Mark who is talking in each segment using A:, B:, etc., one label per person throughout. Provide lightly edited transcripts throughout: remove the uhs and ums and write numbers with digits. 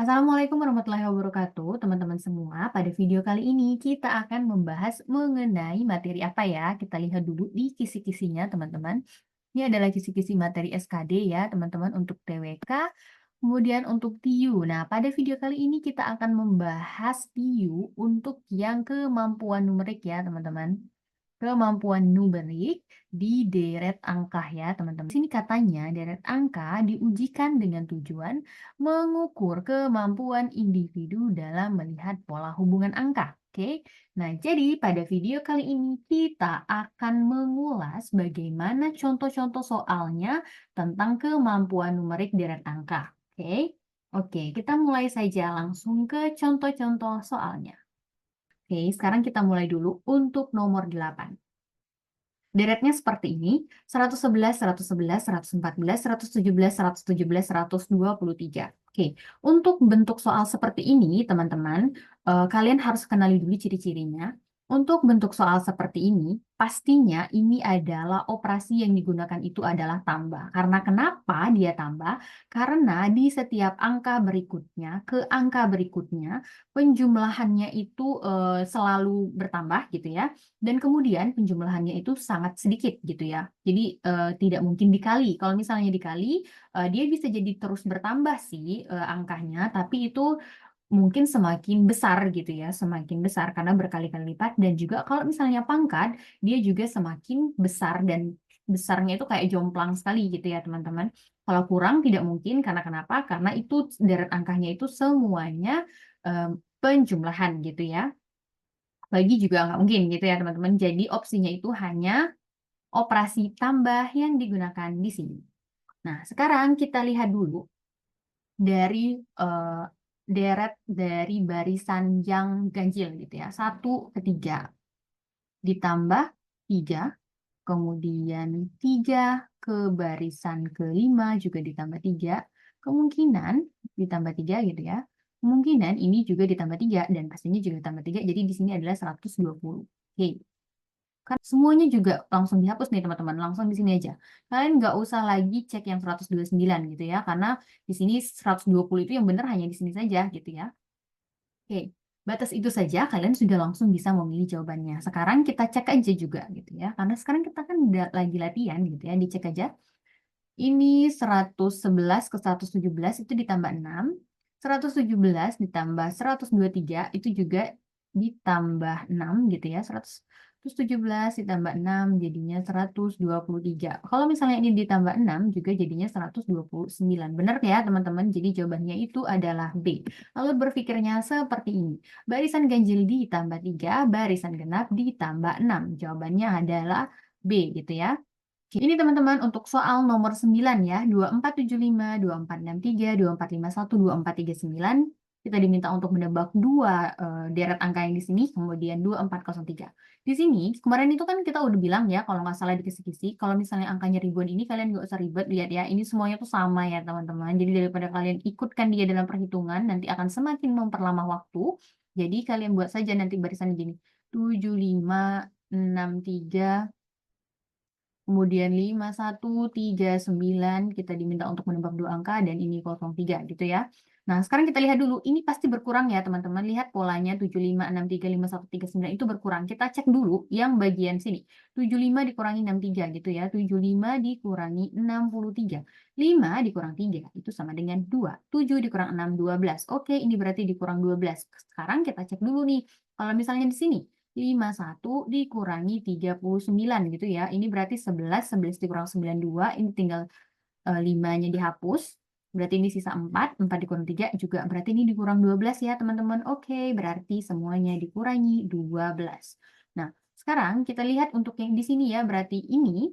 A: Assalamualaikum warahmatullahi wabarakatuh, teman-teman semua. Pada video kali ini kita akan membahas mengenai materi apa ya? Kita lihat dulu di kisi-kisinya, teman-teman. Ini adalah kisi-kisi materi SKD ya, teman-teman, untuk TWK, kemudian untuk TIU. Nah, pada video kali ini kita akan membahas TIU untuk yang kemampuan numerik ya, teman-teman. Kemampuan numerik di deret angka ya, teman-teman. Di sini katanya deret angka diujikan dengan tujuan mengukur kemampuan individu dalam melihat pola hubungan angka. Oke, nah jadi pada video kali ini kita akan mengulas bagaimana contoh-contoh soalnya tentang kemampuan numerik deret angka. Oke, kita mulai saja langsung ke contoh-contoh soalnya. Oke, sekarang kita mulai dulu untuk nomor 8. Deretnya seperti ini, 111, 111, 114, 117, 117, 123. Oke, untuk bentuk soal seperti ini, teman-teman, kalian harus kenali dulu ciri-cirinya. Untuk bentuk soal seperti ini, pastinya ini adalah operasi yang digunakan itu adalah tambah. Karena kenapa dia tambah? Karena di setiap angka berikutnya ke angka berikutnya, penjumlahannya itu selalu bertambah gitu ya. Dan kemudian penjumlahannya itu sangat sedikit gitu ya. Jadi tidak mungkin dikali. Kalau misalnya dikali, dia bisa jadi terus bertambah sih angkanya, tapi itu mungkin semakin besar gitu ya, semakin besar karena berkali-kali lipat. Dan juga kalau misalnya pangkat, dia juga semakin besar dan besarnya itu kayak jomplang sekali gitu ya teman-teman. Kalau kurang tidak mungkin karena kenapa? Karena itu deret angkanya itu semuanya penjumlahan gitu ya. Bagi juga nggak mungkin gitu ya teman-teman. Jadi opsinya itu hanya operasi tambah yang digunakan di sini. Nah, sekarang kita lihat dulu dari deret dari barisan yang ganjil gitu ya. 1 ke 3 ditambah 3, kemudian 3 ke barisan ke-5 juga ditambah 3, kemungkinan ditambah 3 gitu ya. Kemungkinan ini juga ditambah 3 dan pastinya juga ditambah 3, jadi di sini adalah 120. Oke. Kan semuanya juga langsung dihapus nih teman-teman, langsung di sini aja. Kalian nggak usah lagi cek yang 129 gitu ya, karena di sini 120 itu yang benar hanya di sini saja gitu ya. Oke, batas itu saja kalian sudah langsung bisa memilih jawabannya. Sekarang kita cek aja juga gitu ya, karena sekarang kita kan udah lagi latihan gitu ya, dicek aja. Ini 111 ke 117 itu ditambah 6, 117 ditambah 123 itu juga ditambah 6 gitu ya, 117 ditambah 6 jadinya 123. Kalau misalnya ini ditambah 6 juga jadinya 129. Benar ya teman-teman? Jadi jawabannya itu adalah B. Lalu berpikirnya seperti ini. Barisan ganjil ditambah 3, barisan genap ditambah 6. Jawabannya adalah B gitu ya. Oke, ini teman-teman untuk soal nomor 9 ya, 2475, 2463, 2451, 2439. Kita diminta untuk menebak dua deret angka yang di sini, kemudian 2403. Di sini, kemarin itu kan kita udah bilang ya, kalau nggak salah di kisi-kisi, kalau misalnya angkanya ribuan ini kalian nggak usah ribet, lihat ya, ini semuanya tuh sama ya teman-teman. Jadi daripada kalian ikutkan dia dalam perhitungan, nanti akan semakin memperlama waktu. Jadi kalian buat saja nanti barisan gini, 7563, kemudian 5139 kita diminta untuk menebak dua angka dan ini 03 gitu ya. Nah, sekarang kita lihat dulu, ini pasti berkurang ya teman-teman. Lihat polanya 75635139 itu berkurang. Kita cek dulu yang bagian sini. 75 dikurangi 63 gitu ya. 75 dikurangi 63. 5 dikurang 3 itu sama dengan 2. 7 dikurang 6 12. Oke, ini berarti dikurang 12. Sekarang kita cek dulu nih. Kalau misalnya di sini 51 dikurangi 39 gitu ya. Ini berarti 11, 11 dikurang 92, ini tinggal 5-nya dihapus. Berarti ini sisa 4, 4 dikurang 3 juga berarti ini dikurang 12 ya teman-teman. Oke, berarti semuanya dikurangi 12. Nah, sekarang kita lihat untuk yang di sini ya, berarti ini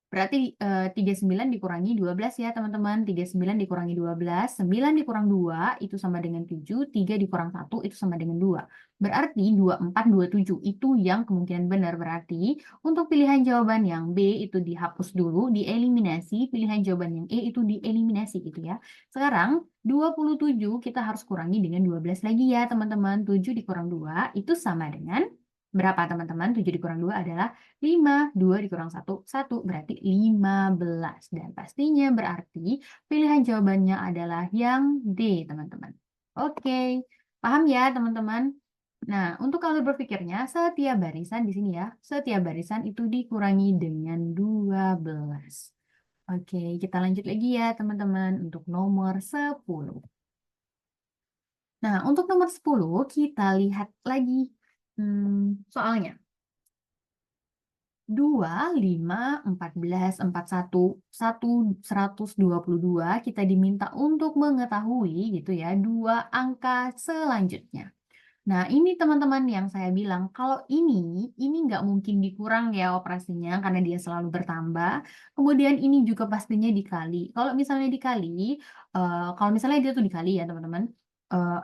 A: berarti 39 dikurangi 12 ya teman-teman. 39 dikurangi 12, 9 dikurang 2 itu sama dengan 7, 3 dikurang 1 itu sama dengan 2. Berarti 24, 27 itu yang kemungkinan benar. Berarti untuk pilihan jawaban yang B itu dihapus dulu, dieliminasi. Pilihan jawaban yang E itu dieliminasi gitu ya. Sekarang 27 kita harus kurangi dengan 12 lagi ya teman-teman. 7 dikurang 2 itu sama dengan Berapa teman-teman? 7 dikurang 2 adalah 5. 2 dikurang 1, 1 berarti 15. Dan pastinya berarti pilihan jawabannya adalah yang D, teman-teman. Oke, paham ya teman-teman? Nah, untuk alur berpikirnya, setiap barisan di sini ya, setiap barisan itu dikurangi dengan 12. Oke, kita lanjut lagi ya teman-teman untuk nomor 10. Nah, untuk nomor 10 kita lihat lagi soalnya. 2, 5, 14, 41, 122 kita diminta untuk mengetahui gitu ya, dua angka selanjutnya. Nah, ini teman-teman yang saya bilang, kalau ini nggak mungkin dikurang ya operasinya karena dia selalu bertambah. Kemudian ini juga pastinya dikali. Kalau misalnya dikali, kalau misalnya dia tuh dikali ya teman-teman,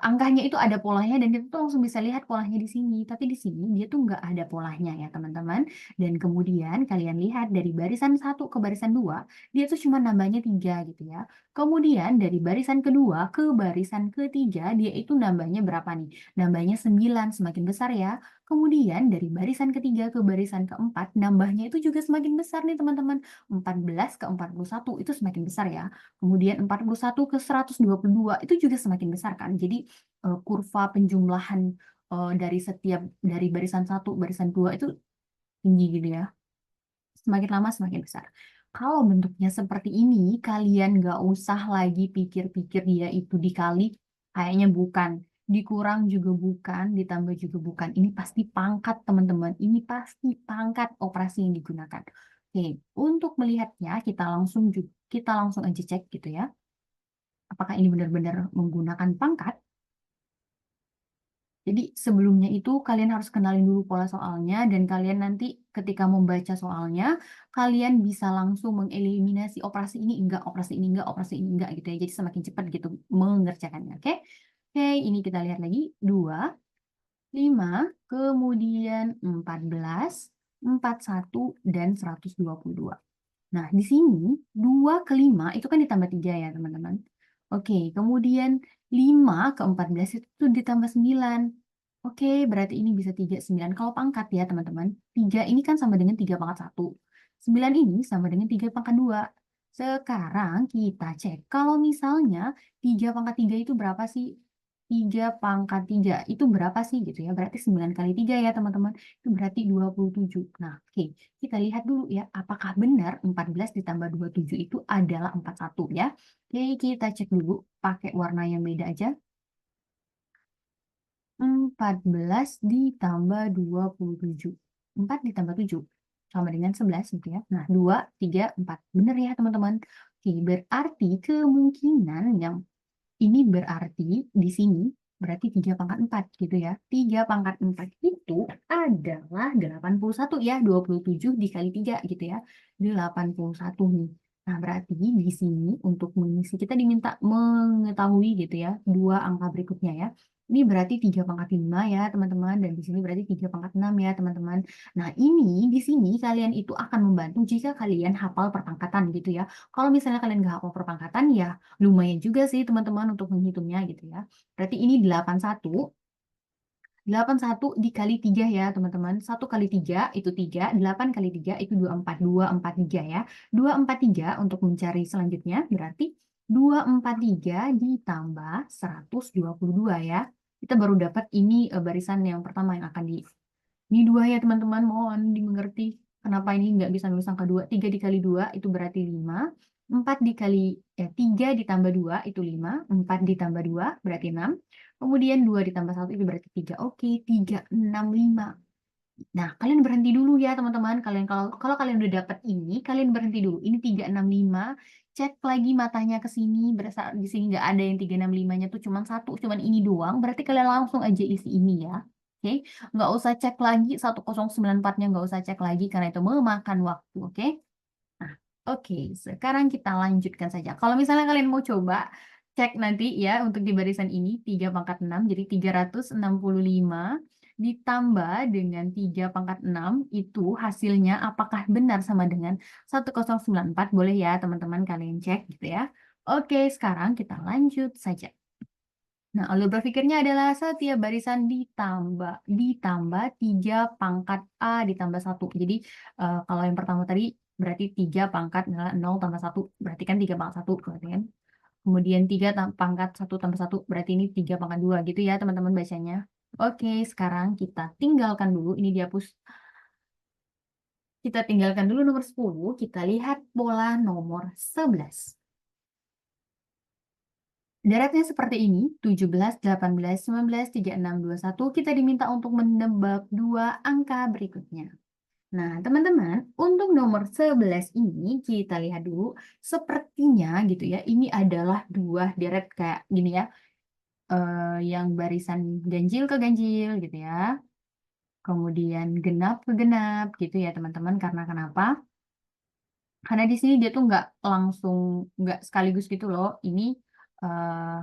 A: angkanya itu ada polanya dan kita tuh langsung bisa lihat polanya di sini. Tapi di sini dia tuh nggak ada polanya ya teman-teman. Dan kemudian kalian lihat dari barisan 1 ke barisan 2, dia tuh cuma nambahnya 3 gitu ya. Kemudian dari barisan kedua ke barisan ketiga, dia itu nambahnya berapa nih? Nambahnya 9, semakin besar ya. Kemudian dari barisan ketiga ke barisan keempat, nambahnya itu juga semakin besar nih teman-teman. 14 ke 41 itu semakin besar ya. Kemudian 41 ke 122 itu juga semakin besar kan. Jadi kurva penjumlahan dari barisan 1, barisan 2 itu tinggi gitu ya. Semakin lama semakin besar. Kalau bentuknya seperti ini, kalian nggak usah lagi pikir-pikir dia itu dikali, kayaknya bukan. Dikurang juga bukan, ditambah juga bukan. Ini pasti pangkat, teman-teman. Ini pasti pangkat operasi yang digunakan. Oke, untuk melihatnya kita langsung aja cek gitu ya. Apakah ini benar-benar menggunakan pangkat? Jadi sebelumnya itu kalian harus kenalin dulu pola soalnya dan kalian nanti ketika membaca soalnya, kalian bisa langsung mengeliminasi operasi ini enggak, operasi ini enggak, operasi ini enggak gitu ya. Jadi semakin cepat gitu mengerjakannya, oke? Oke, ini kita lihat lagi. 2, 5, kemudian 14, 41, dan 122. Nah, di sini 2 ke 5 itu kan ditambah 3 ya, teman-teman. Oke, kemudian 5 ke 14 itu ditambah 9. Oke, berarti ini bisa 3, 9. Kalau pangkat ya, teman-teman. 3 ini kan sama dengan 3 pangkat 1. 9 ini sama dengan 3 pangkat 2. Sekarang kita cek. Kalau misalnya 3 pangkat 3 itu berapa sih? 3 pangkat 3 itu berapa sih gitu ya? Berarti 9 kali 3 ya, teman-teman. Itu berarti 27. Nah, oke. Kita lihat dulu ya, apakah benar 14 ditambah 27 itu adalah 41 ya. Oke, kita cek dulu pakai warna yang beda aja. 14 ditambah 27. 4 ditambah 7 sama dengan 11 gitu ya. Nah, 2, 3, 4. Benar ya, teman-teman? Oke, berarti kemungkinan yang ini berarti di sini berarti 3 pangkat 4 gitu ya. 3 pangkat 4 itu adalah 81 ya. 27 dikali 3 gitu ya. 81 nih. Nah, berarti di sini untuk mengisi kita diminta mengetahui gitu ya. Dua angka berikutnya ya. Ini berarti 3 pangkat 5 ya teman-teman. Dan di sini berarti 3 pangkat 6 ya teman-teman. Nah, ini di sini kalian itu akan membantu jika kalian hafal perpangkatan gitu ya. Kalau misalnya kalian nggak hafal perpangkatan ya lumayan juga sih teman-teman untuk menghitungnya gitu ya. Berarti ini 81. 81 dikali 3 ya teman-teman. 1 kali 3 itu 3, 8 kali 3 itu 24, 243 ya. 243 untuk mencari selanjutnya berarti 243 ditambah 122 ya. Kita baru dapat ini barisan yang pertama yang akan ini 2 ya teman-teman, mohon dimengerti. Kenapa ini nggak bisa nulis angka 2? 3 dikali 2 itu berarti 5. 3 ditambah 2 itu 5. 4 ditambah 2 berarti 6. Kemudian 2 ditambah 1 itu berarti 3. Oke, 3, 6, 5. Nah, kalian berhenti dulu ya teman-teman. Kalau kalian udah dapat ini, kalian berhenti dulu. Ini 3, 6, 5. Cek lagi matanya ke sini. Berasa di sini nggak ada yang 3, 6, 5-nya tuh cuma satu, cuma ini doang. Berarti kalian langsung aja isi ini ya. Oke, nggak usah cek lagi 1094-nya, nggak usah cek lagi karena itu memakan waktu. Oke. Nah, oke, sekarang kita lanjutkan saja. Kalau misalnya kalian mau coba cek nanti ya untuk di barisan ini 3 pangkat 6 jadi 365 ditambah dengan 3 pangkat 6 itu hasilnya apakah benar sama dengan 1094? Boleh ya teman-teman kalian cek gitu ya. Oke, sekarang kita lanjut saja. Nah, alur berpikirnya adalah setiap barisan ditambah 3 pangkat A ditambah 1. Jadi, kalau yang pertama tadi berarti 3 pangkat adalah 0 tambah 1, berarti kan 3 pangkat 1, berarti kan. Kemudian 3 pangkat 1 tambah 1, berarti ini 3 pangkat 2, gitu ya teman-teman bacanya. Oke, sekarang kita tinggalkan dulu, ini dihapus. Kita tinggalkan dulu nomor 10, kita lihat pola nomor 11. Deretnya seperti ini, 17, 18, 19, 36, 21. Kita diminta untuk menebak dua angka berikutnya. Nah, teman-teman, untuk nomor 11 ini kita lihat dulu. Sepertinya gitu ya, ini adalah dua deret kayak gini ya. Yang barisan ganjil ke ganjil gitu ya. Kemudian genap ke genap gitu ya teman-teman. Karena kenapa? Karena di sini dia tuh nggak sekaligus gitu loh. Ini eh,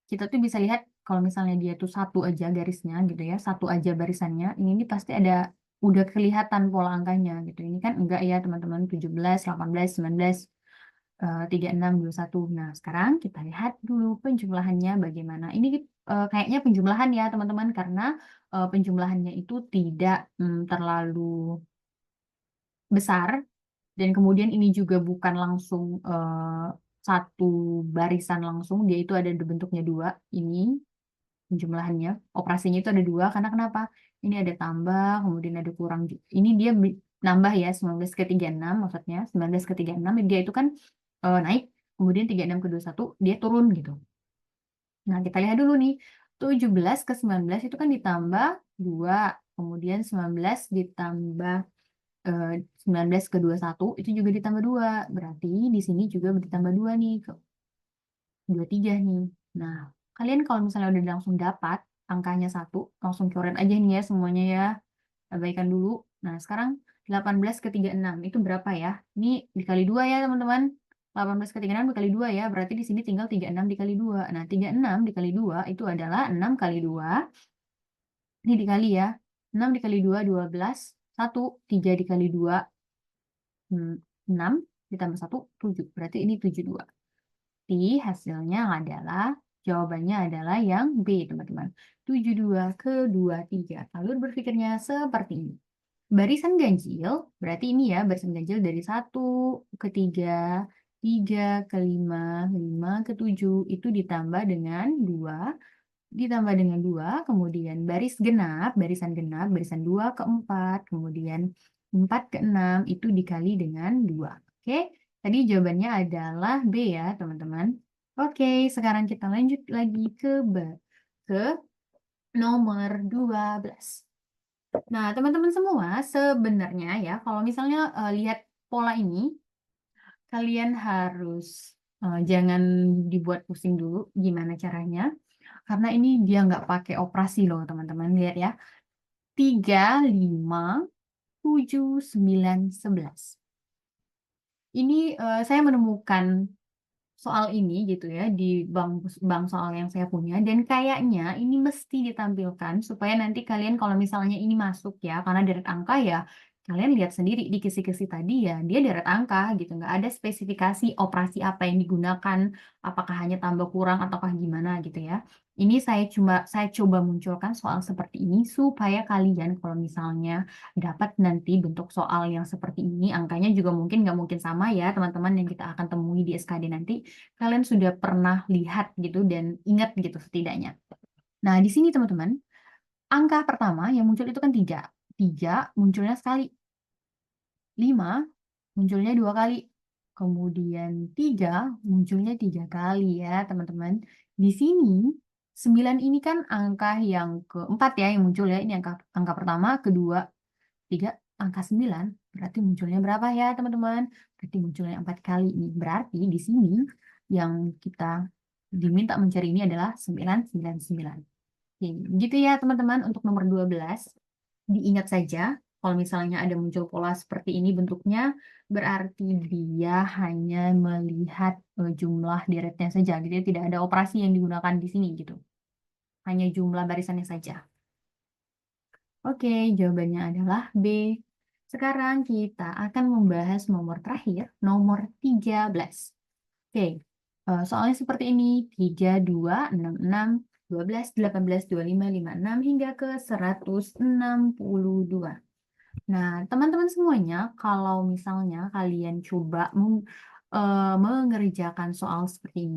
A: kita tuh bisa lihat kalau misalnya dia tuh satu aja garisnya gitu ya, satu aja barisannya, ini pasti ada udah kelihatan pola angkanya gitu. Ini kan enggak ya teman-teman, 17, 18, 19, 36, 21. Nah, sekarang kita lihat dulu penjumlahannya bagaimana. Ini kayaknya penjumlahan ya teman-teman, karena penjumlahannya itu tidak terlalu besar, dan kemudian ini juga bukan langsung satu barisan langsung, dia itu ada bentuknya dua. Ini penjumlahannya, operasinya itu ada dua, karena kenapa? Ini ada tambah, kemudian ada kurang. Ini dia nambah ya, 19 ke 36 maksudnya, 19 ke 36, dia itu kan naik, kemudian 36 ke 21, dia turun gitu. Nah, kita lihat dulu nih, 17 ke 19 itu kan ditambah 2, kemudian 19 ditambah 19 ke 21 itu juga ditambah 2. Berarti di sini juga ditambah 2 nih, ke 23 nih. Nah, kalian kalau misalnya udah langsung dapat angkanya 1, langsung coret aja nih ya semuanya ya. Abaikan dulu. Nah, sekarang 18 ke 36 itu berapa ya? Ini dikali 2 ya, teman-teman. 18 ke 36 dikali 2 ya, berarti di sini tinggal 36 dikali 2. Nah, 36 dikali 2 itu adalah 6 kali 2. Ini dikali ya. 6 dikali 2, 12. 1, 3 dikali 2, 6 ditambah 1, 7. Berarti ini 72. Jadi hasilnya adalah, jawabannya adalah yang B, teman-teman. 72 ke 23. Alur berpikirnya seperti ini. Barisan ganjil, berarti ini ya, barisan ganjil dari 1 ke 3, 3 ke 5, 5 ke 7, itu ditambah dengan 2, kemudian barisan genap, barisan 2 ke 4, kemudian 4 ke 6, itu dikali dengan 2. Oke, tadi jawabannya adalah B ya, teman-teman. Oke, sekarang kita lanjut lagi ke nomor 12. Nah, teman-teman semua, sebenarnya ya, kalau misalnya lihat pola ini, kalian harus jangan dibuat pusing dulu gimana caranya. Karena ini dia nggak pakai operasi loh, teman-teman. Lihat ya. 3, 5, 7, 9, 11. Ini saya menemukan soal ini gitu ya di bank soal yang saya punya, dan kayaknya ini mesti ditampilkan supaya nanti kalian kalau misalnya ini masuk ya, karena deret angka ya, kalian lihat sendiri di kisi-kisi tadi ya, dia deret angka gitu, nggak ada spesifikasi operasi apa yang digunakan, apakah hanya tambah kurang ataukah gimana gitu ya. Ini saya coba munculkan soal seperti ini supaya kalian kalau misalnya dapat nanti bentuk soal yang seperti ini, angkanya juga mungkin nggak mungkin sama ya teman-teman yang kita akan temui di SKD nanti, kalian sudah pernah lihat gitu dan ingat gitu setidaknya. Nah, di sini teman-teman, angka pertama yang muncul itu kan 3. 3 munculnya sekali. 5 munculnya 2 kali. Kemudian 3 munculnya 3 kali ya, teman-teman. Di sini 9 ini kan angka yang keempat ya yang muncul ya. Ini angka pertama, kedua, 3, angka 9. Berarti munculnya berapa ya, teman-teman? Berarti munculnya 4 kali ini. Berarti di sini yang kita diminta mencari ini adalah 999. Oke, gitu ya, teman-teman, untuk nomor 12. Diingat saja, kalau misalnya ada muncul pola seperti ini bentuknya, berarti dia hanya melihat jumlah deretnya saja, gitu ya. Tidak ada operasi yang digunakan di sini, gitu. Hanya jumlah barisannya saja. Oke, jawabannya adalah B. Sekarang kita akan membahas nomor terakhir, nomor 13. Oke, Soalnya seperti ini, 3, 2, 6, 6, 12, 18, 25, 56, hingga ke 162. Nah, teman-teman semuanya, kalau misalnya kalian coba mengerjakan soal seperti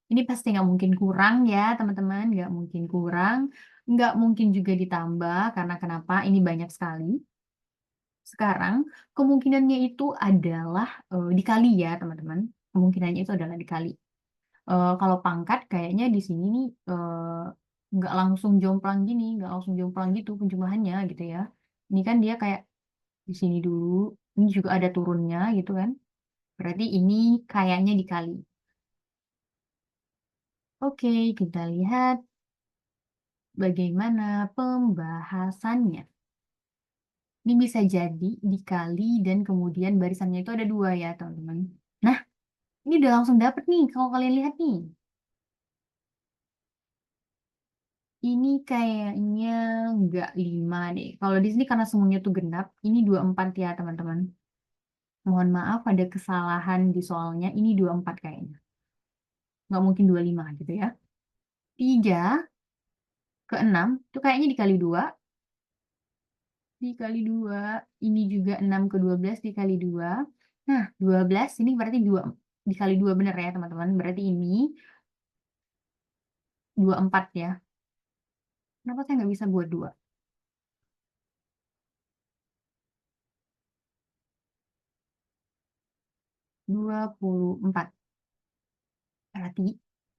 A: ini pasti nggak mungkin kurang ya, teman-teman, nggak mungkin kurang, nggak mungkin juga ditambah, karena kenapa? Ini banyak sekali. Sekarang, kemungkinannya itu adalah dikali ya, teman-teman. Kemungkinannya itu adalah dikali. Kalau pangkat kayaknya di sini nih, nggak langsung jomplang gini, nggak langsung jomplang gitu penjumlahannya gitu ya. Ini kan dia kayak di sini dulu, ini juga ada turunnya gitu kan. Berarti ini kayaknya dikali. Oke, kita lihat bagaimana pembahasannya. Ini bisa jadi dikali dan kemudian barisannya itu ada dua ya, teman-teman. Nah, ini udah langsung dapet nih kalau kalian lihat nih. Ini kayaknya nggak 5 deh. Kalau di sini karena semuanya tuh genap, ini 24 ya teman-teman. Mohon maaf ada kesalahan di soalnya, ini 24 kayaknya. Nggak mungkin 25 gitu ya. 3 ke 6, itu kayaknya dikali 2. Dikali 2, ini juga 6 ke 12 dikali 2. Nah, 12 ini berarti 2 dikali 2 bener ya teman-teman. Berarti ini 24 ya. Kenapa saya nggak bisa buat 2? 24. Berarti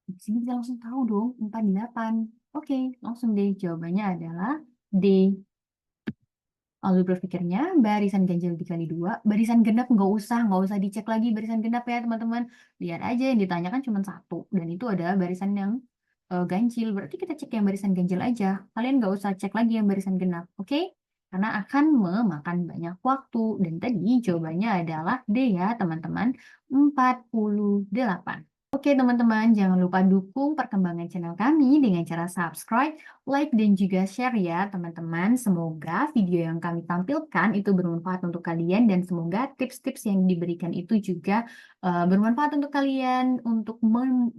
A: di sini kita langsung tahu dong 48. Oke, langsung deh jawabannya adalah D. Lalu berpikirnya barisan ganjil dikali 2, barisan genap nggak usah dicek lagi barisan genap ya teman-teman. Lihat aja yang ditanyakan cuma satu dan itu adalah barisan yang ganjil. Berarti kita cek yang barisan ganjil aja. Kalian nggak usah cek lagi yang barisan genap, oke? Karena akan memakan banyak waktu. Dan tadi jawabannya adalah D ya teman-teman, 48. Oke teman-teman, jangan lupa dukung perkembangan channel kami dengan cara subscribe, like, dan juga share ya teman-teman. Semoga video yang kami tampilkan itu bermanfaat untuk kalian dan semoga tips-tips yang diberikan itu juga bermanfaat untuk kalian untuk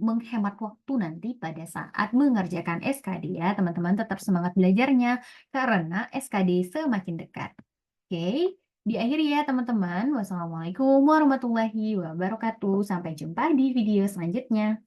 A: menghemat waktu nanti pada saat mengerjakan SKD ya. Teman-teman tetap semangat belajarnya karena SKD semakin dekat. Oke. Diakhiri ya teman-teman. Wassalamualaikum warahmatullahi wabarakatuh. Sampai jumpa di video selanjutnya.